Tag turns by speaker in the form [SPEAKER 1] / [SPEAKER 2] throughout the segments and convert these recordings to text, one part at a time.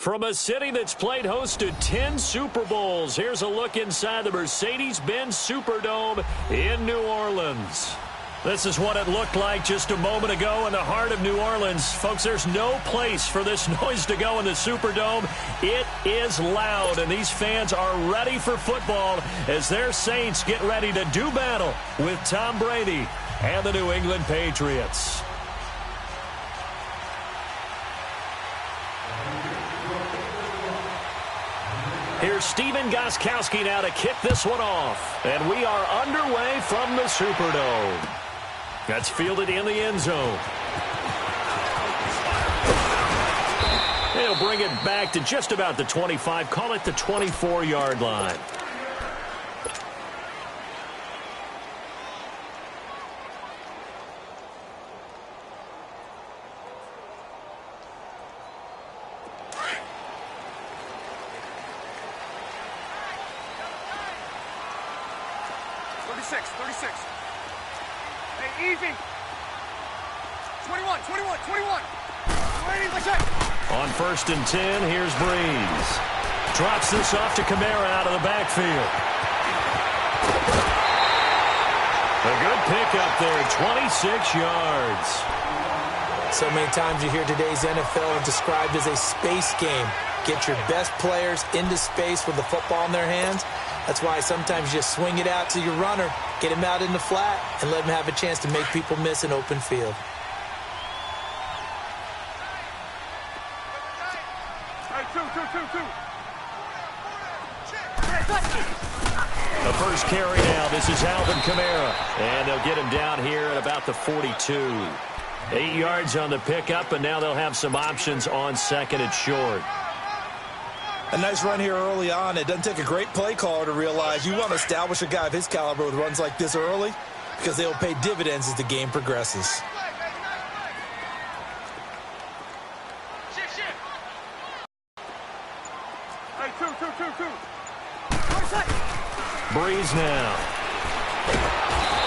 [SPEAKER 1] From a city that's played host to 10 Super Bowls, here's a look inside the Mercedes-Benz Superdome in New Orleans. This is what it looked like just a moment ago in the heart of New Orleans. Folks, there's no place for this noise to go in the Superdome. It is loud, and these fans are ready for football as their Saints get ready to do battle with Tom Brady and the New England Patriots. Here's Steven Gostkowski now to kick this one off. And we are underway from the Superdome. That's fielded in the end zone. He'll bring it back to just about the 25. Call it the 24-yard line. On 1st and 10, here's Breeze. Drops this off to Kamara out of the backfield. A good pickup there, 26 yards.
[SPEAKER 2] So many times you hear today's NFL described as a space game. Get your best players into space with the football in their hands. That's why sometimes you just swing it out to your runner, get him out in the flat, and let him have a chance to make people miss an open field.
[SPEAKER 1] The first carry now. This is Alvin Kamara. And they'll get him down here at about the 42. 8 yards on the pickup, and now they'll have some options on second and short.
[SPEAKER 3] A nice run here early on. It doesn't take a great play caller to realize you want to establish a guy of his caliber with runs like this early because they will pay dividends as the game progresses.
[SPEAKER 1] Breeze now.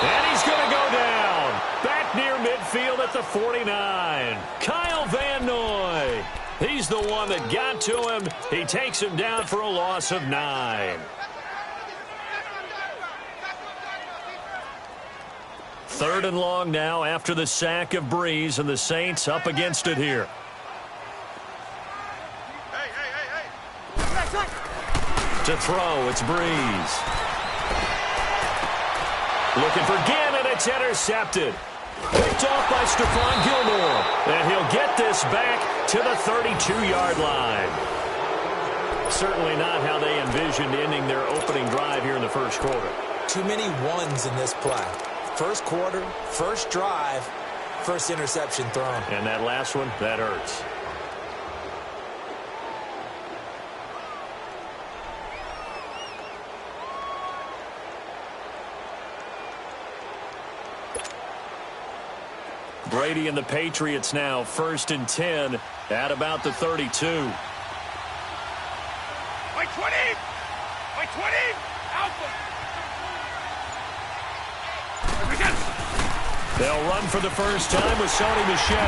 [SPEAKER 1] And he's going to go down. Back near midfield at the 49. Kyle Van Noy. He's the one that got to him. He takes him down for a loss of 9. 3rd and long now after the sack of Breeze, and the Saints up against it here. To throw, it's Breeze. Looking for Ginn, and it's intercepted. Picked off by Stephon Gilmore. And he'll get this back to the 32-yard line. Certainly not how they envisioned ending their opening drive here in the first quarter.
[SPEAKER 2] Too many ones in this play. First quarter, first drive, first interception thrown.
[SPEAKER 1] And that last one, that hurts. Brady and the Patriots now 1st and 10 at about the 32.
[SPEAKER 4] By 20! By 20! Alpha!
[SPEAKER 1] They'll run for the first time with Sony Michel.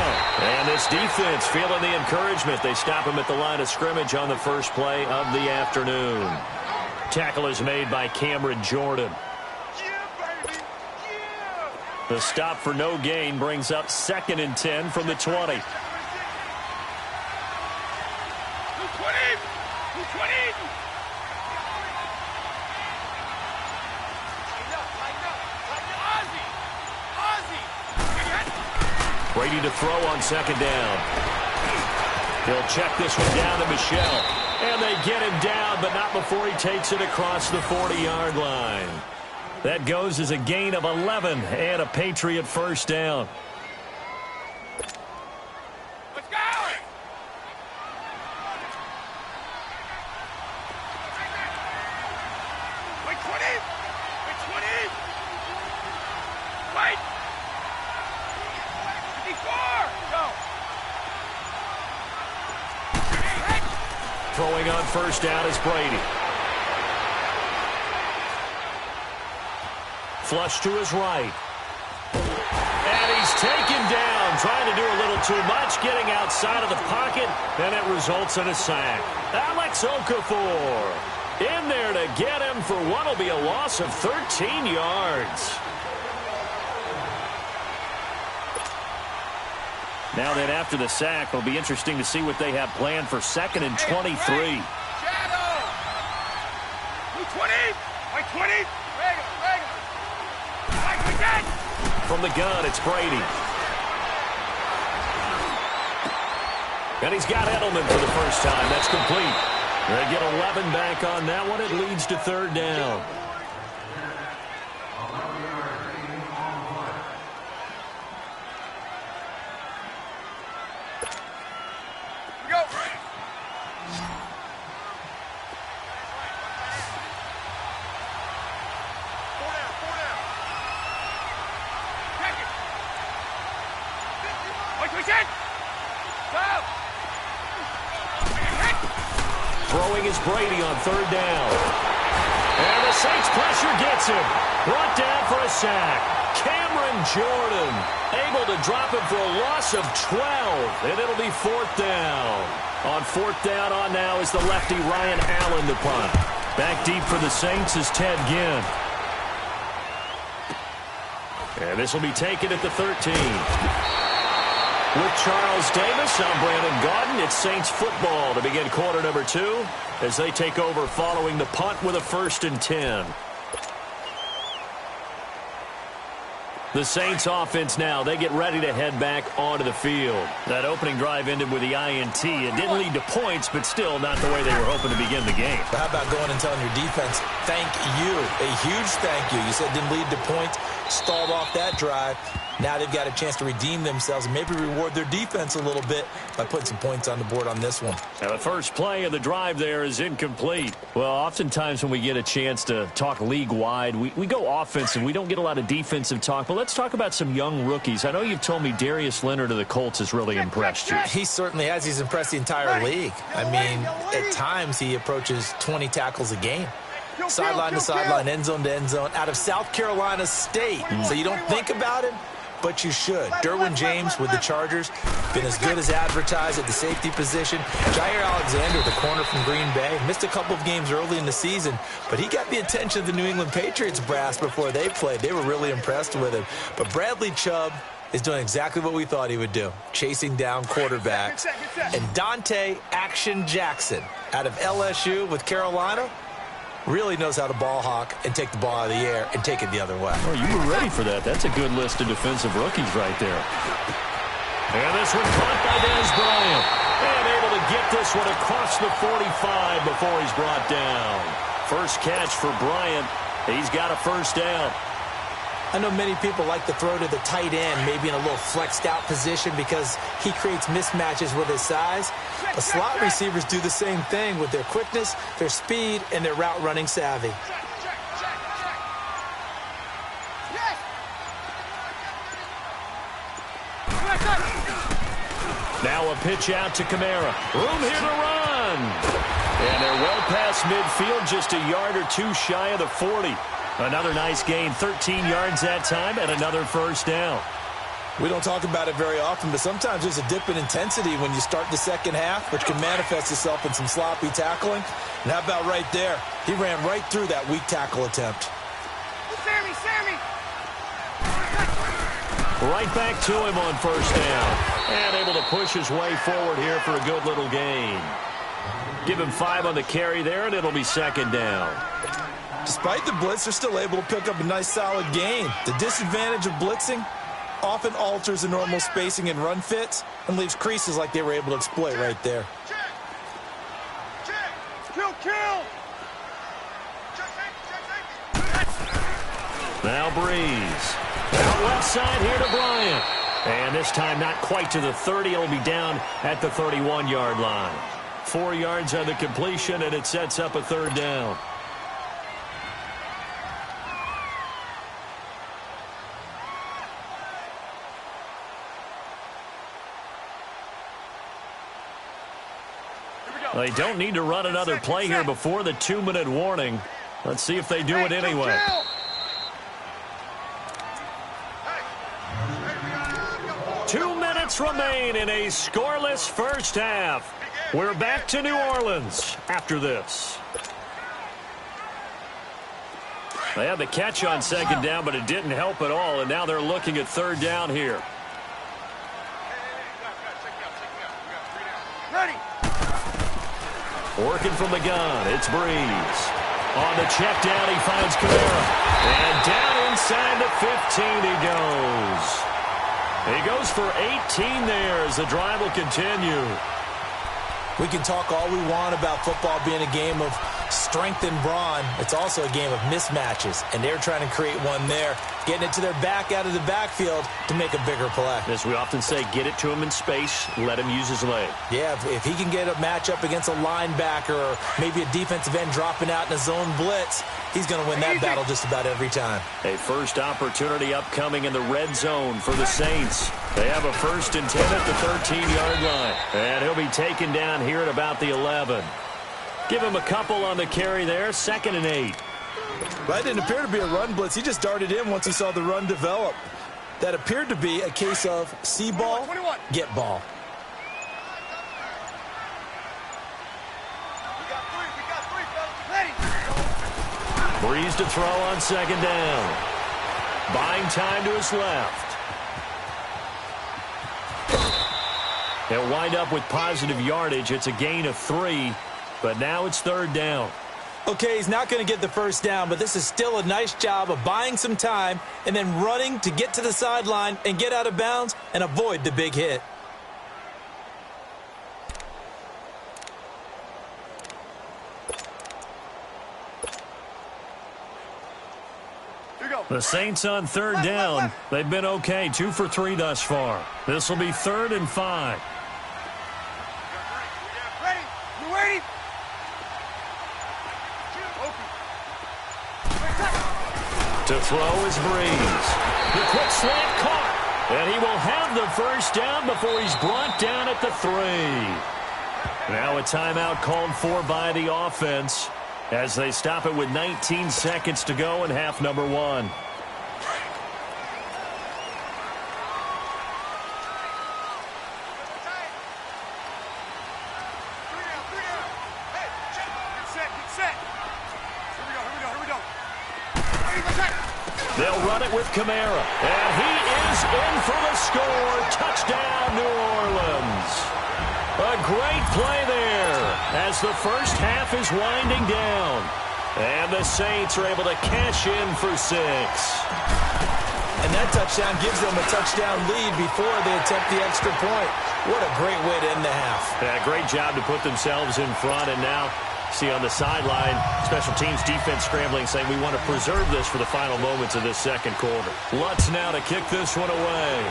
[SPEAKER 1] And this defense feeling the encouragement. They stop him at the line of scrimmage on the first play of the afternoon. Tackle is made by Cameron Jordan. The stop for no gain brings up 2nd and 10 from the 20. Brady to throw on 2nd down. He'll check this one down to Michel. And they get him down, but not before he takes it across the 40-yard line. That goes as a gain of 11 and a Patriot first down.
[SPEAKER 4] Let's go! Wait, 20! Wait, 20! Wait! 54! Go!
[SPEAKER 1] Throwing on first down is Brady. Flush to his right. And he's taken down trying to do a little too much, getting outside of the pocket, and it results in a sack. Alex Okafor in there to get him for what will be a loss of 13 yards. Now then, after the sack, it'll be interesting to see what they have planned for 2nd and 23.
[SPEAKER 4] Shadow. 20. Like 20. Regular. Like again.
[SPEAKER 1] From the gun, it's Brady. And he's got Edelman for the first time. That's complete. They get 11 back on that one. It leads to 3rd down.
[SPEAKER 4] Go. 4 down. Check it. Like we said. Go.
[SPEAKER 1] Throwing is Brady on 3rd down. And the Saints pressure gets him. Brought down for a sack. Cameron Jordan able to drop him for a loss of 12. And it'll be 4th down. On 4th down on now is the lefty Ryan Allen to punt. Back deep for the Saints is Ted Ginn. And this will be taken at the 13. With Charles Davis, I'm Brandon Gaudin. It's Saints football to begin quarter number 2 as they take over following the punt with a 1st and 10. The Saints offense now, they get ready to head back onto the field. That opening drive ended with the INT. It didn't lead to points, but still not the way they were hoping to begin the game.
[SPEAKER 3] But how about going and telling your defense, thank you, a huge thank you. You said didn't lead to points, stalled off that drive. Now they've got a chance to redeem themselves and maybe reward their defense a little bit by putting some points on the board on this one.
[SPEAKER 1] Now the first play of the drive there is incomplete. Well, oftentimes when we get a chance to talk league-wide, we go offensive. We don't get a lot of defensive talk, but let's talk about some young rookies. I know you've told me Darius Leonard of the Colts has really impressed you.
[SPEAKER 3] He certainly has. He's impressed the entire league. I mean, at times he approaches 20 tackles a game. Sideline to sideline, end zone to end zone, out of South Carolina State. So you don't think about him, but you should. Derwin James with the Chargers, been as good as advertised at the safety position. Jair Alexander, the corner from Green Bay, missed a couple of games early in the season, but he got the attention of the New England Patriots brass before they played. They were really impressed with him. But Bradley Chubb is doing exactly what we thought he would do, chasing down quarterbacks. And Dante Action Jackson out of LSU with Carolina really knows how to ball hawk and take the ball out of the air and take it the other way.
[SPEAKER 1] Oh, you were ready for that. That's a good list of defensive rookies right there. And this one caught by Dez Bryant. And able to get this one across the 45 before he's brought down. First catch for Bryant. He's got a 1st down.
[SPEAKER 3] I know many people like to throw to the tight end, maybe in a little flexed out position because he creates mismatches with his size. The slot receivers do the same thing with their quickness, their speed, and their route running savvy.
[SPEAKER 1] Now a pitch out to Kamara. Room here to run. And they're well past midfield, just a yard or two shy of the 40. Another nice gain, 13 yards that time, and another 1st down.
[SPEAKER 3] We don't talk about it very often, but sometimes there's a dip in intensity when you start the second half, which can manifest itself in some sloppy tackling. And how about right there? He ran right through that weak tackle attempt.
[SPEAKER 4] Sammy.
[SPEAKER 1] Right back to him on 1st down. And able to push his way forward here for a good little gain. Give him 5 on the carry there, and it'll be 2nd down.
[SPEAKER 3] Despite the blitz, they're still able to pick up a nice solid gain. The disadvantage of blitzing often alters the normal spacing and run fits and leaves creases like they were able to exploit right there.
[SPEAKER 4] Kill.
[SPEAKER 1] Now Breeze. Out left side here to Bryant. And this time not quite to the 30. It'll be down at the 31-yard line. 4 yards on the completion, and it sets up a 3rd down. They don't need to run another play here before the 2-minute warning. Let's see if they do it anyway. 2 minutes minutes remain in a scoreless first half. We're back to New Orleans after this. They had the catch on second down, but it didn't help at all, and now they're looking at third down here.
[SPEAKER 4] Ready.
[SPEAKER 1] Working from the gun, it's Breeze. On the check down, he finds Kamara. And down inside the 15 he goes. He goes for 18 there as the drive will continue.
[SPEAKER 2] We can talk all we want about football being a game of strength and brawn. It's also a game of mismatches, and they're trying to create one there, getting it to their back out of the backfield to make a bigger play.
[SPEAKER 1] As we often say, get it to him in space, let him use his leg.
[SPEAKER 2] Yeah, if he can get a matchup against a linebacker or maybe a defensive end dropping out in a zone blitz, he's going to win that battle just about every time.
[SPEAKER 1] A first opportunity upcoming in the red zone for the Saints. They have a 1st and 10 at the 13-yard line. And he'll be taken down here at about the 11. Give him a couple on the carry there, 2nd and 8.
[SPEAKER 2] That didn't appear to be a run blitz. He just darted in once he saw the run develop. That appeared to be a case of see ball, get ball.
[SPEAKER 4] We got three, fellas. Ready.
[SPEAKER 1] Breeze to throw on 2nd down. Buying time to his left. He'll wind up with positive yardage. It's a gain of 3, but now it's 3rd down.
[SPEAKER 2] Okay, he's not going to get the first down, but this is still a nice job of buying some time and then running to get to the sideline and get out of bounds and avoid the big hit.
[SPEAKER 1] The Saints on 3rd down. They've been okay, 2 for 3 thus far. This will be 3rd and 5.
[SPEAKER 4] Ready. You ready?
[SPEAKER 1] To throw is Breeze. The quick slant caught. And he will have the first down before he's brought down at the 3. Now a timeout called for by the offense as they stop it with 19 seconds to go in half number 1. They'll run it with Kamara. And he is in for the score. Touchdown, New Orleans. A great play there as the first half is winding down. And the Saints are able to cash in for 6.
[SPEAKER 2] And that touchdown gives them a touchdown lead before they attempt the extra point. What a great way to end the half.
[SPEAKER 1] Yeah, great job to put themselves in front. And now, see on the sideline, special teams defense scrambling, saying we want to preserve this for the final moments of this second quarter. Lutz now to kick this one away.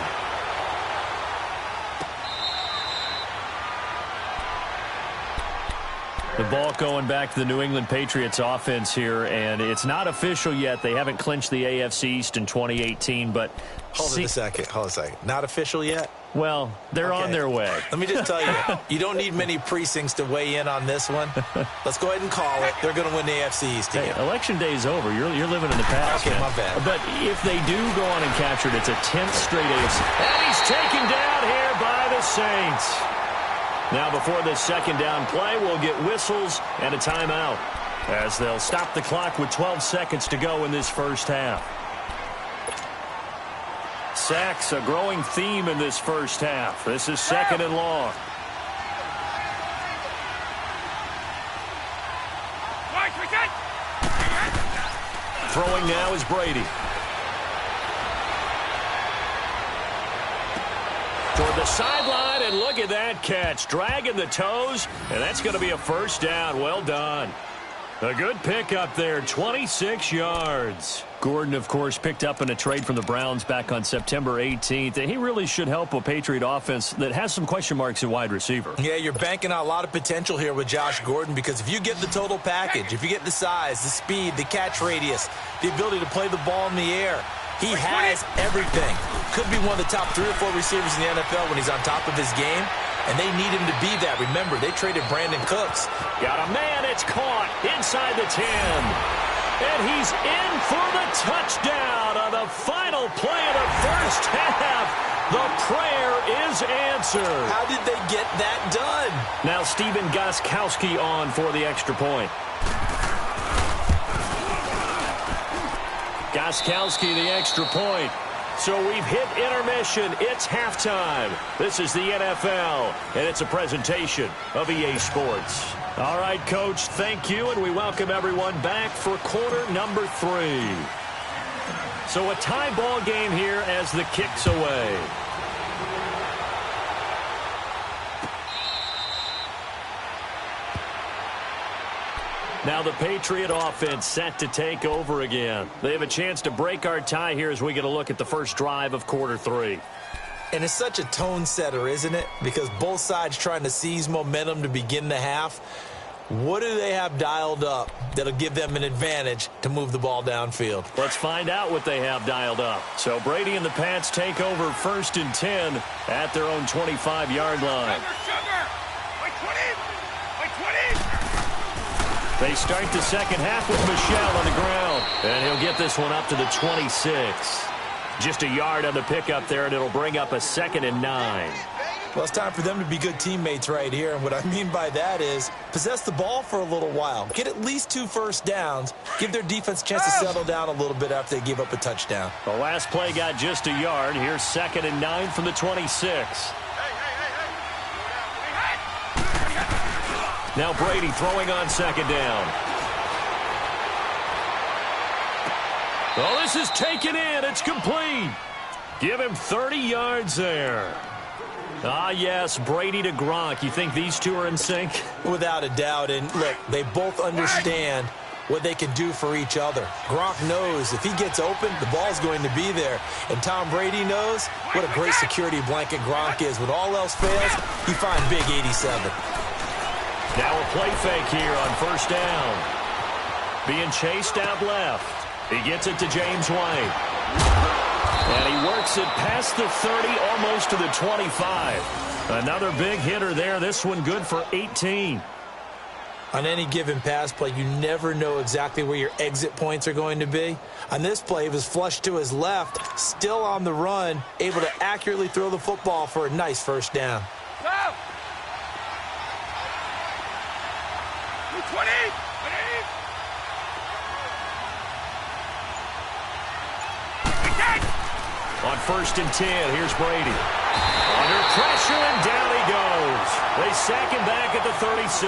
[SPEAKER 1] The ball going back to the New England Patriots offense here, and it's not official yet. They haven't clinched the AFC East in 2018, but...
[SPEAKER 2] Hold a second. Not official yet?
[SPEAKER 1] Well, they're on their way.
[SPEAKER 2] Let me just tell you, you don't need many precincts to weigh in on this one. Let's go ahead and call it. They're going to win the AFC East again.
[SPEAKER 1] Hey, election day is over. You're living in the past.
[SPEAKER 2] Okay,
[SPEAKER 1] man.
[SPEAKER 2] my bad.
[SPEAKER 1] But if they do go on and capture it, it's a 10th straight AFC. And he's taken down here by the Saints. Now, before this second down play, we'll get whistles and a timeout as they'll stop the clock with 12 seconds to go in this first half. Sacks, a growing theme in this first half. This is 2nd and long. Throwing now is Brady. Toward the sideline, and look at that catch. Dragging the toes, and that's going to be a first down. Well done. A good pickup there, 26 yards. Gordon, of course, picked up in a trade from the Browns back on September 18th, and he really should help a Patriot offense that has some question marks at wide receiver.
[SPEAKER 2] Yeah, you're banking on a lot of potential here with Josh Gordon, because if you get the total package, if you get the size, the speed, the catch radius, the ability to play the ball in the air, he has everything. Could be one of the top 3 or 4 receivers in the NFL when he's on top of his game, and they need him to be that. Remember, they traded Brandon Cooks.
[SPEAKER 1] Got a man, it's caught inside the 10. And he's in for the touchdown on the final play of the first half. The prayer is answered.
[SPEAKER 3] How did they get that done?
[SPEAKER 1] Now Steven Gostkowski on for the extra point. Gostkowski the extra point. So we've hit intermission. It's halftime. This is the NFL, and it's a presentation of EA Sports. All right, Coach, thank you, and we welcome everyone back for quarter number 3. So a tie ball game here as the kick's away. Now the Patriot offense set to take over again. They have a chance to break our tie here as we get a look at the first drive of quarter 3.
[SPEAKER 3] And it's such a tone setter, isn't it? Because both sides trying to seize momentum to begin the half. What do they have dialed up that'll give them an advantage to move the ball downfield?
[SPEAKER 1] Let's find out what they have dialed up. So Brady and the Pats take over 1st and 10 at their own 25-yard line. They start the second half with Michel on the ground. And he'll get this one up to the 26. Just a yard on the pickup there, and it'll bring up a 2nd and 9.
[SPEAKER 3] Well, it's time for them to be good teammates right here. And what I mean by that is possess the ball for a little while. Get at least 2 first downs. Give their defense a chance to settle down a little bit after they give up a touchdown.
[SPEAKER 1] The last play got just a yard. Here's 2nd and 9 from the 26. Now Brady throwing on 2nd down. Oh, this is taken in. It's complete. Give him 30 yards there. Ah, yes, Brady to Gronk. You think these two are in sync?
[SPEAKER 3] Without a doubt. And, look, they both understand what they can do for each other. Gronk knows if he gets open, the ball's going to be there. And Tom Brady knows what a great security blanket Gronk is. When all else fails, you find big 87.
[SPEAKER 1] Now a play fake here on 1st down. Being chased out left. He gets it to James White. And he works it past the 30, almost to the 25. Another big hitter there. This one good for 18.
[SPEAKER 3] On any given pass play, you never know exactly where your exit points are going to be. On this play, he was flushed to his left, still on the run, able to accurately throw the football for a nice 1st down.
[SPEAKER 4] Go! 20!
[SPEAKER 1] On 1st and 10, here's Brady. Under pressure, and down he goes. They sack him back at the 36.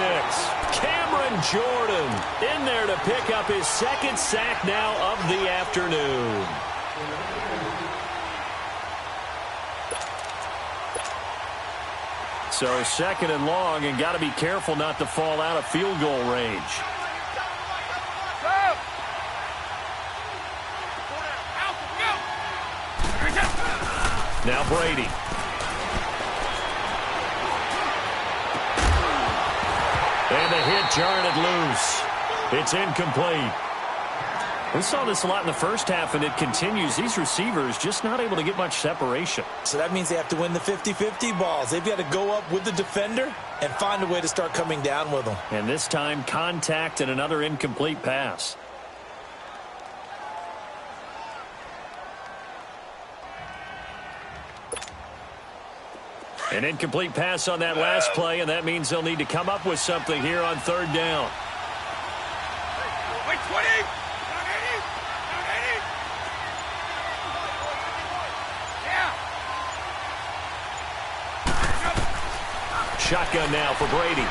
[SPEAKER 1] Cameron Jordan in there to pick up his 2nd sack now of the afternoon. So 2nd and long, and got to be careful not to fall out of field goal range. Now Brady. And the hit jarred it loose. It's incomplete. We saw this a lot in the first half, and it continues. These receivers just not able to get much separation.
[SPEAKER 3] So that means they have to win the 50-50 balls. They've got to go up with the defender and find a way to start coming down with them.
[SPEAKER 1] And this time, contact and another incomplete pass. An incomplete pass on that last play, and that means they'll need to come up with something here on 3rd down.
[SPEAKER 4] Wait, 20!
[SPEAKER 1] Shotgun now for Brady.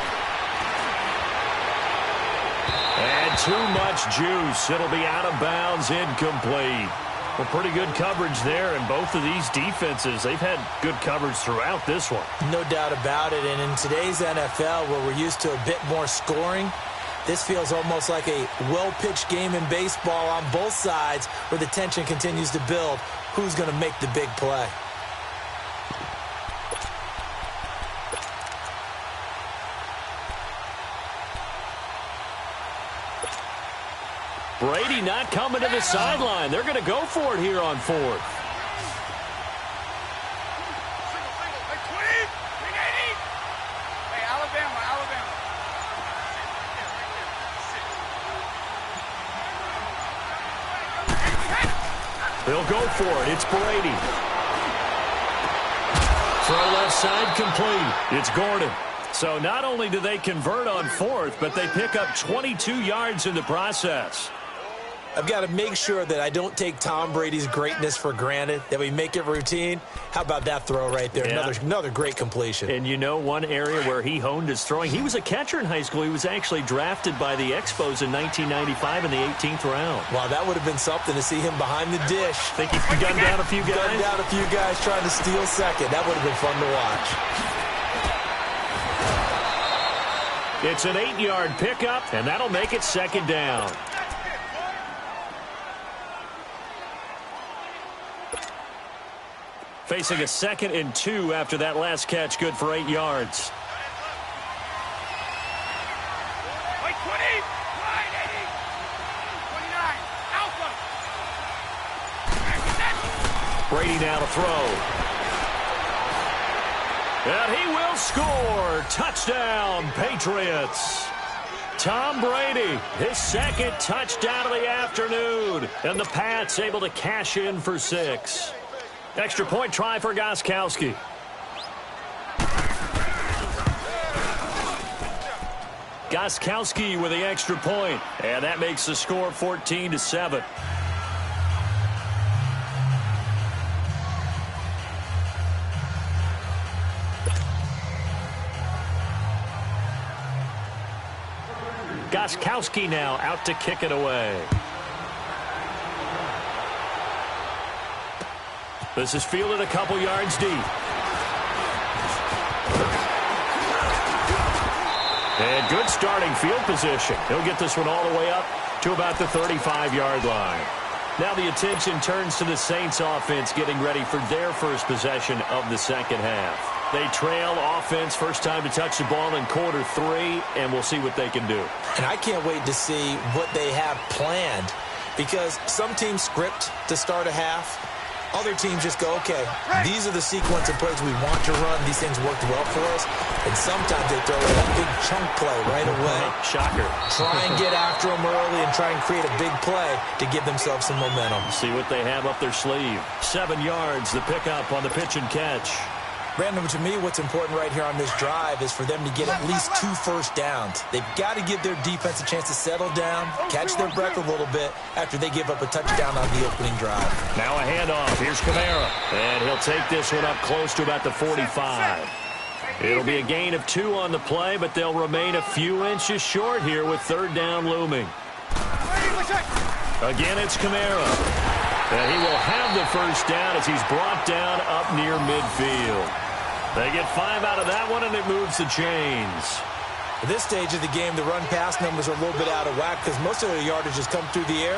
[SPEAKER 1] And too much juice. It'll be out of bounds, incomplete. Well, pretty good coverage there, and both of these defenses, they've had good coverage throughout this one.
[SPEAKER 3] No doubt about it, and in today's NFL, where we're used to a bit more scoring, this feels almost like a well-pitched game in baseball on both sides where the tension continues to build. Who's going to make the big play?
[SPEAKER 1] Brady not coming to the sideline. They're going to go for it here on 4th.
[SPEAKER 4] Hey, 20! 380! Hey, Alabama.
[SPEAKER 1] They'll go for it. It's Brady. Throw left side complete. It's Gordon. So not only do they convert on fourth, but they pick up 22 yards in the process.
[SPEAKER 2] I've got to make sure that I don't take Tom Brady's greatness for granted, that we make it routine. How about that throw right there?
[SPEAKER 1] Yeah.
[SPEAKER 2] Another great completion.
[SPEAKER 1] And you know one area where he honed his throwing? He was a catcher in high school. He was actually drafted by the Expos in 1995 in the 18th round.
[SPEAKER 2] Wow, that would have been something to see him behind the dish.
[SPEAKER 1] Think he gunned down a few guys?
[SPEAKER 2] Gunned down a few guys trying to steal second. That would have been fun to watch.
[SPEAKER 1] It's an 8-yard pickup, and that'll make it second down. Facing a 2nd and 2 after that last catch, good for 8 yards.
[SPEAKER 4] Wait, 20, wide, 80, 29, alpha.
[SPEAKER 1] Brady now to throw. And he will score. Touchdown, Patriots. Tom Brady, his 2nd touchdown of the afternoon. And the Pats able to cash in for 6. Extra point try for Gostkowski. Gostkowski with the extra point, and that makes the score 14-7. Gostkowski now out to kick it away. This is fielded a couple yards deep. And good starting field position. He'll get this one all the way up to about the 35-yard line. Now the attention turns to the Saints offense getting ready for their first possession of the second half. They trail offense, first time to touch the ball in quarter 3, and we'll see what they can do.
[SPEAKER 2] And I can't wait to see what they have planned, because some teams script to start a half. Other teams just go, okay, these are the sequence of plays we want to run. These things worked well for us. And sometimes they throw in a big chunk play right away.
[SPEAKER 1] Shocker.
[SPEAKER 2] Try and get after them early and try and create a big play to give themselves some momentum.
[SPEAKER 1] See what they have up their sleeve. 7 yards, the pickup on the pitch and catch.
[SPEAKER 2] Brandon, to me, what's important right here on this drive is for them to get at least 2 first downs. They've got to give their defense a chance to settle down, catch their breath a little bit after they give up a touchdown on the opening drive.
[SPEAKER 1] Now a handoff. Here's Kamara. And he'll take this one up close to about the 45. It'll be a gain of 2 on the play, but they'll remain a few inches short here with 3rd down looming. Again, it's Kamara. And he will have the first down as he's brought down up near midfield. They get 5 out of that one, and it moves the chains.
[SPEAKER 2] At this stage of the game, the run-pass numbers are a little bit out of whack because most of their yardage has come through the air.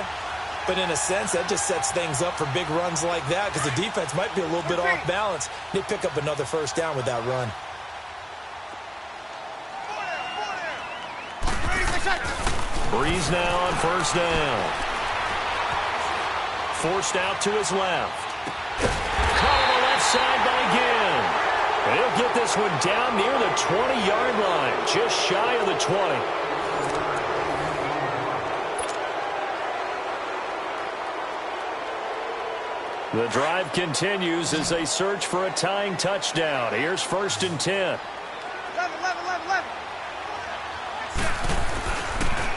[SPEAKER 2] But in a sense, that just sets things up for big runs like that because the defense might be a little bit off balance. They pick up another first down with that run.
[SPEAKER 1] Breeze now on first down. Forced out to his left. Caught on the left side by Ginn. And he'll get this one down near the 20-yard line, just shy of the 20. The drive continues as they search for a tying touchdown. Here's 1st and 10.
[SPEAKER 4] 11.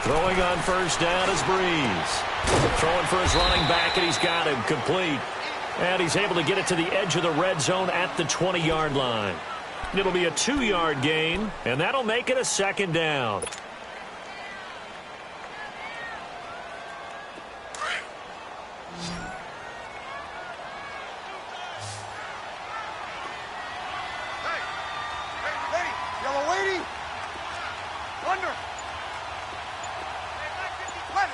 [SPEAKER 1] Throwing on first down is Breeze. Throwing for his running back, and he's got him complete. And he's able to get it to the edge of the red zone at the 20-yard line. It'll be a 2-yard gain, and that'll make it a 2nd down.
[SPEAKER 4] Lady, yellow lady. Under. Let.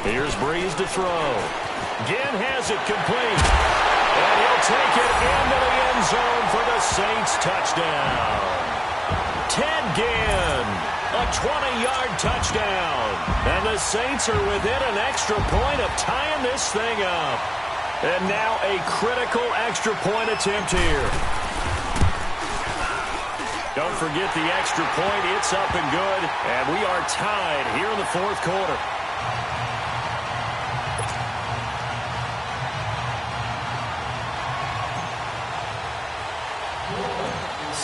[SPEAKER 1] Here's Breeze to throw. Ginn has it complete. And he'll take it into the end zone for the Saints touchdown. Ted Ginn, a 20-yard touchdown. And the Saints are within an extra point of tying this thing up. And now a critical extra point attempt here. Don't forget the extra point. It's up and good. And we are tied here in the 4th quarter.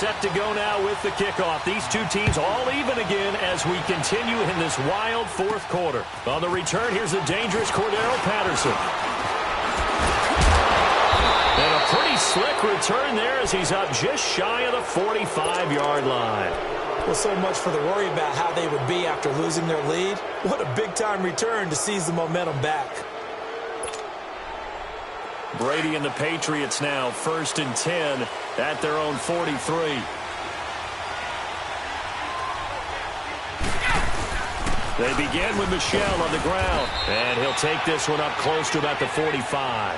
[SPEAKER 1] set to go now with the kickoff. These two teams all even again as we continue in this wild fourth quarter. On the return, here's the dangerous Cordero Patterson. And a pretty slick return there as he's up just shy of the 45-yard line.
[SPEAKER 2] Well, so much for the worry about how they would be after losing their lead. What a big-time return to seize the momentum back.
[SPEAKER 1] Brady and the Patriots now, 1st and 10 at their own 43. They begin with Michel on the ground, and he'll take this one up close to about the 45.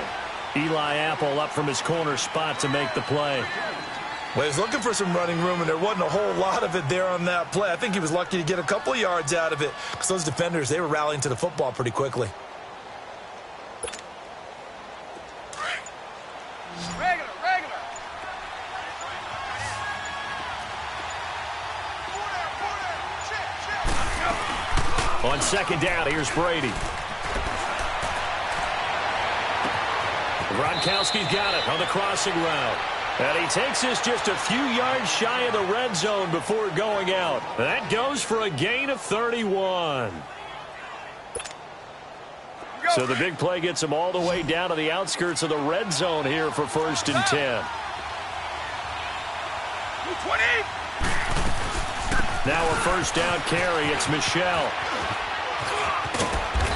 [SPEAKER 1] Eli Apple up from his corner spot to make the play.
[SPEAKER 3] Well, he was looking for some running room, and there wasn't a whole lot of it there on that play. I think he was lucky to get a couple of yards out of it because those defenders, they were rallying to the football pretty quickly.
[SPEAKER 4] Regular.
[SPEAKER 1] On 2nd down, here's Brady. Gronkowski's got it on the crossing route. And he takes this just a few yards shy of the red zone before going out. That goes for a gain of 31. So the big play gets him all the way down to the outskirts of the red zone here for 1st and 10.
[SPEAKER 4] 20.
[SPEAKER 1] Now a 1st down carry. It's Michel.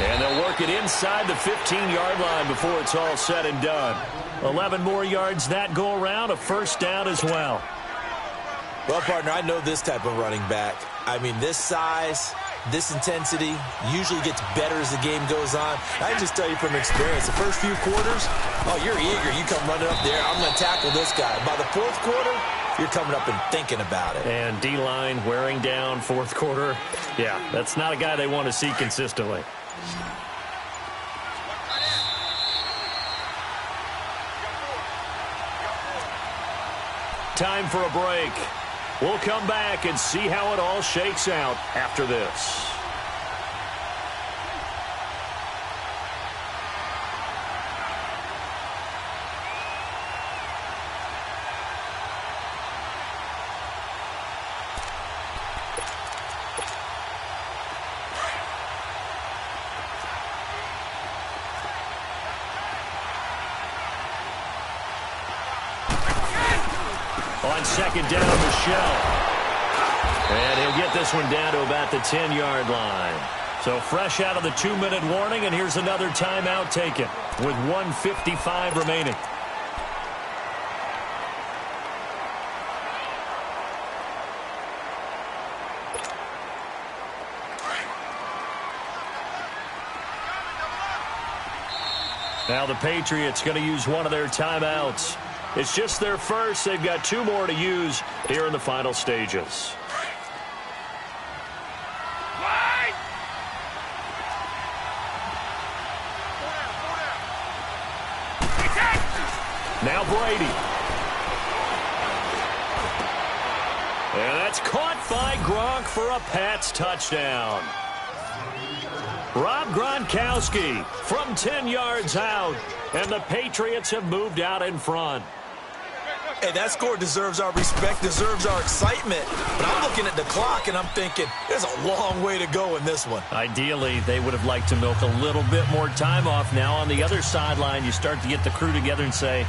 [SPEAKER 1] And they'll work it inside the 15-yard line before it's all said and done. 11 more yards that go around, a 1st down as well.
[SPEAKER 2] Well, partner, I know this type of running back. I mean, this size, this intensity usually gets better as the game goes on. I can just tell you from experience, the first few quarters, oh, you're eager. You come running up there, I'm going to tackle this guy. By the 4th quarter, you're coming up and thinking about it.
[SPEAKER 1] And D-line wearing down 4th quarter. Yeah, that's not a guy they want to see consistently. Time for a break. We'll come back and see how it all shakes out after this. On 2nd down, Michel. And he'll get this one down to about the 10-yard line. So fresh out of the 2-minute warning, and here's another timeout taken with 1:55 remaining. Now the Patriots going to use one of their timeouts. It's just their first. They've got 2 more to use here in the final stages. Now Brady. And that's caught by Gronk for a Pats touchdown. Rob Gronkowski from 10 yards out, and the Patriots have moved out in front.
[SPEAKER 3] Hey, that score deserves our respect, deserves our excitement. But I'm looking at the clock, and I'm thinking, there's a long way to go in this one.
[SPEAKER 1] Ideally, they would have liked to milk a little bit more time off. Now on the other sideline, you start to get the crew together and say,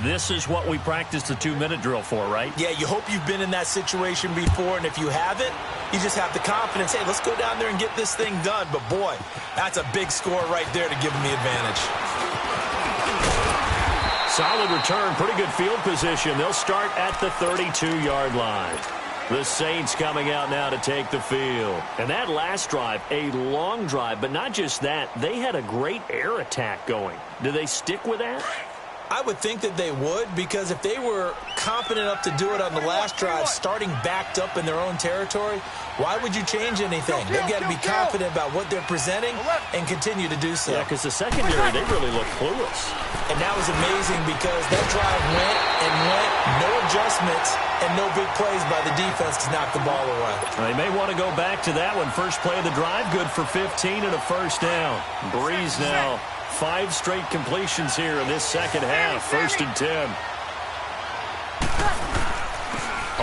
[SPEAKER 1] this is what we practiced the 2-minute drill for, right?
[SPEAKER 3] Yeah, you hope you've been in that situation before, and if you haven't, you just have the confidence, hey, let's go down there and get this thing done. But, boy, that's a big score right there to give them the advantage.
[SPEAKER 1] Solid return, pretty good field position. They'll start at the 32-yard line. The Saints coming out now to take the field. And that last drive, a long drive, but not just that, they had a great air attack going. Do they stick with that?
[SPEAKER 2] I would think that they would, because if they were confident enough to do it on the last drive, starting backed up in their own territory, why would you change anything? They've got to be confident about what they're presenting and continue to do so.
[SPEAKER 1] Yeah, because the secondary, they really look clueless.
[SPEAKER 2] And that was amazing because that drive went and went, no adjustments, and no big plays by the defense to knock the ball away.
[SPEAKER 1] They may want to go back to that one. First play of the drive, good for 15 and a 1st down. Breeze now. 5 straight completions here in this second half. 1st and 10.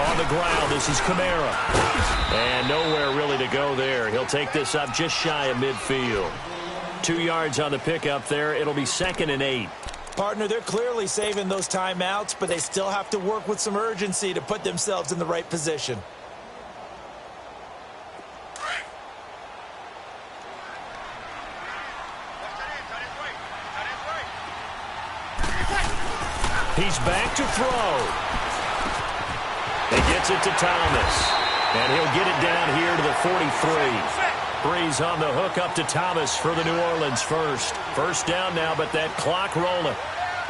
[SPEAKER 1] On the ground, this is Kamara. And nowhere really to go there. He'll take this up just shy of midfield. 2 yards on the pickup there. It'll be 2nd and 8.
[SPEAKER 2] Partner, they're clearly saving those timeouts, but they still have to work with some urgency to put themselves in the right position.
[SPEAKER 1] He's back to throw. He gets it to Thomas. And he'll get it down here to the 43. Breeze on the hook up to Thomas for the New Orleans first. First down now, but that clock rolling.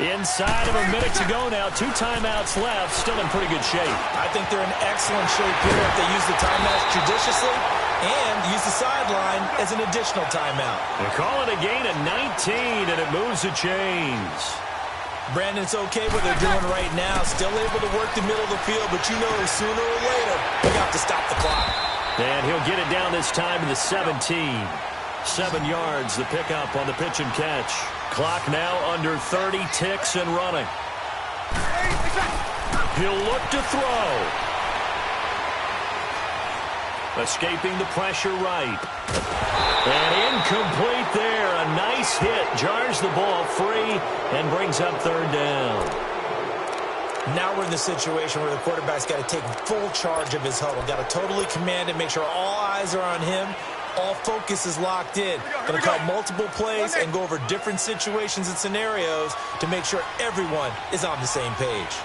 [SPEAKER 1] Inside of a minute to go now. 2 timeouts left. Still in pretty good shape.
[SPEAKER 2] I think they're in excellent shape here if they use the timeouts judiciously and use the sideline as an additional timeout.
[SPEAKER 1] They call it a gain of 19, and it moves the chains.
[SPEAKER 2] Brandon, it's okay what they're doing right now. Still able to work the middle of the field, but you know sooner or later, we got to stop the clock.
[SPEAKER 1] And he'll get it down this time to the 17. 7 yards, the pickup on the pitch and catch. Clock now under 30, ticks and running. He'll look to throw. Escaping the pressure right. And incomplete there. A nice hit. Jars the ball free and brings up 3rd down.
[SPEAKER 2] Now we're in the situation where the quarterback's got to take full charge of his huddle. Got to totally command it, make sure all eyes are on him. All focus is locked in. Going to call multiple plays and go over different situations and scenarios to make sure everyone is on the same page.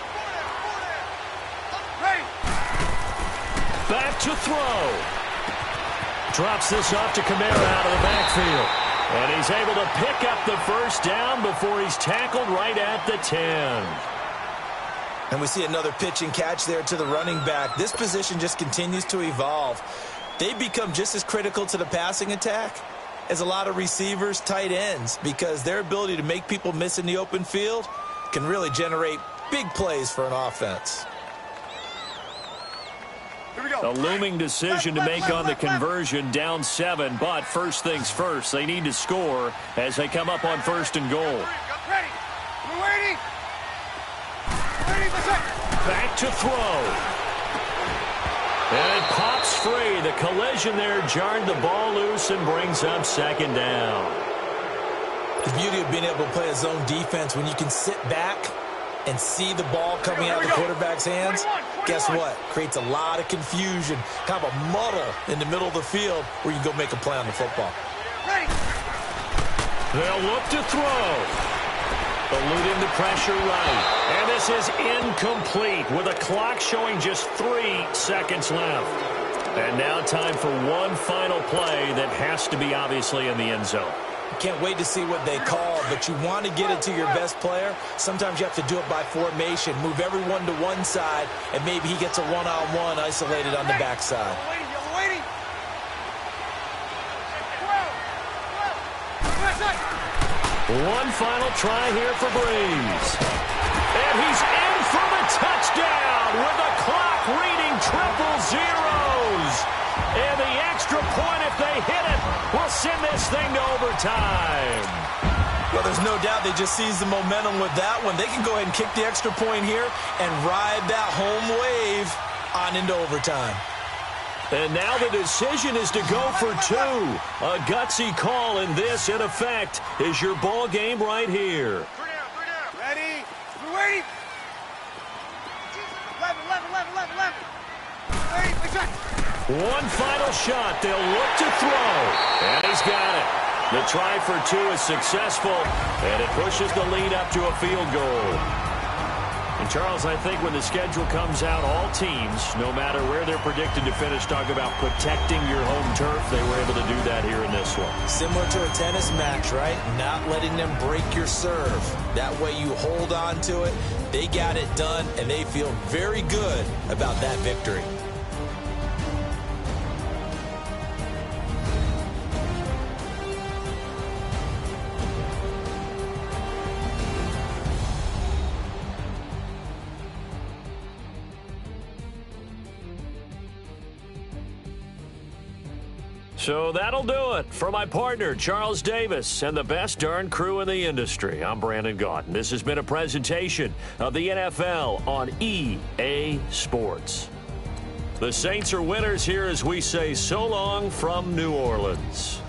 [SPEAKER 1] Back to throw. Drops this off to Kamara out of the backfield. And he's able to pick up the first down before he's tackled right at the 10.
[SPEAKER 2] And we see another pitch and catch there to the running back. This position just continues to evolve. They become just as critical to the passing attack as a lot of receivers, tight ends, because their ability to make people miss in the open field can really generate big plays for an offense.
[SPEAKER 1] A looming decision to make on the conversion, down 7, but first things first, they need to score as they come up on 1st and goal.
[SPEAKER 4] Ready. We're waiting.
[SPEAKER 1] Back to throw. And it pops free. The collision there jarred the ball loose and brings up 2nd down.
[SPEAKER 2] The beauty of being able to play a zone defense when you can sit back and see the ball coming out of the quarterback's hands, guess what? Creates a lot of confusion, kind of a muddle in the middle of the field where you can go make a play on the football.
[SPEAKER 1] They'll look to throw. Eluding the pressure right. And this is incomplete with a clock showing just 3 seconds left. And now time for one final play that has to be obviously in the end zone.
[SPEAKER 2] Can't wait to see what they call, but you want to get it to your best player. Sometimes you have to do it by formation. Move everyone to one side, and maybe he gets a one-on-one isolated on the backside.
[SPEAKER 1] One final try here for Breeze. And he's in for the touchdown with the clock reading triple zeros. And the extra point, if they hit it, will send this thing to overtime.
[SPEAKER 2] Well, there's no doubt they just seized the momentum with that one. They can go ahead and kick the extra point here and ride that home wave on into overtime.
[SPEAKER 1] And now the decision is to go for 2. A gutsy call, and this, in effect, is your ball game right here.
[SPEAKER 4] 3 down. Ready? We're waiting. 11.
[SPEAKER 1] One final shot. They'll look to throw. And he's got it. The try for 2 is successful, and it pushes the lead up to a field goal. And, Charles, I think when the schedule comes out, all teams, no matter where they're predicted to finish, talk about protecting your home turf. They were able to do that here in this one.
[SPEAKER 2] Similar to a tennis match, right? Not letting them break your serve. That way you hold on to it. They got it done, and they feel very good about that victory.
[SPEAKER 1] So that'll do it for my partner, Charles Davis, and the best darn crew in the industry. I'm Brandon Gaudin. This has been a presentation of the NFL on EA Sports. The Saints are winners here as we say so long from New Orleans.